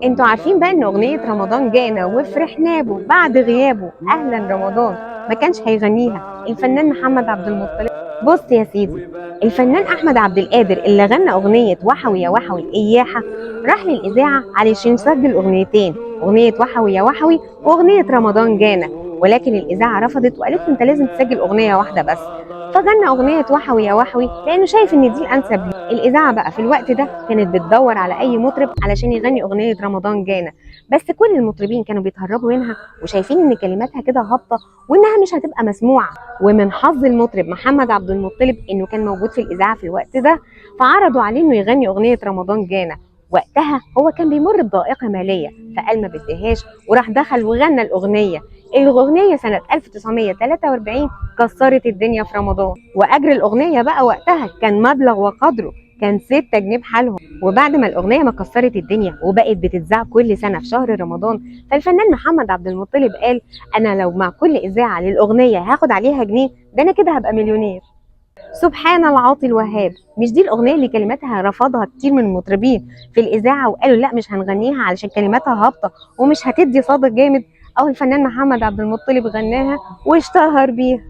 انتوا عارفين بقى ان اغنية رمضان جانا وفرحنا به بعد غيابه اهلا رمضان ما كانش هيغنيها الفنان محمد عبد المطلب؟ بص يا سيدي، الفنان احمد عبد القادر اللي غنى اغنية وحوي يا وحوي اياحة راح للاذاعة علشان يسجل اغنيتين، اغنية وحوي يا وحوي واغنية رمضان جانا، ولكن الاذاعة رفضت وقالت له انت لازم تسجل اغنية واحدة بس، فغنى اغنية وحوي يا وحوي لانه شايف ان دي الانسب ليه. الاذاعة بقى في الوقت ده كانت بتدور على اي مطرب علشان يغني اغنية رمضان جانا، بس كل المطربين كانوا بيتهربوا منها وشايفين ان كلماتها كده هابطة وانها مش هتبقى مسموعة. ومن حظ المطرب محمد عبد المطلب انه كان موجود في الاذاعة في الوقت ده، فعرضوا عليه انه يغني اغنية رمضان جانا. وقتها هو كان بيمر بضائقة مالية فقال ما بديهاش وراح دخل وغنى الأغنية سنة 1943 كسرت الدنيا في رمضان، وأجر الأغنية بقى وقتها كان مبلغ وقدره كان 6 جنيه بحالهم. وبعد ما الأغنية ما كسرت الدنيا وبقت بتتذاع كل سنة في شهر رمضان، فالفنان محمد عبد المطلب قال أنا لو مع كل إذاعة للأغنية هاخد عليها جنيه ده أنا كده هبقى مليونير. سبحان العاطي الوهاب، مش دي الاغنيه اللي كلماتها رفضها كتير من المطربين في الاذاعه وقالوا لا مش هنغنيها علشان كلماتها هابطه ومش هتدي صدى جامد؟ او الفنان محمد عبد المطلب غناها واشتهر بيها.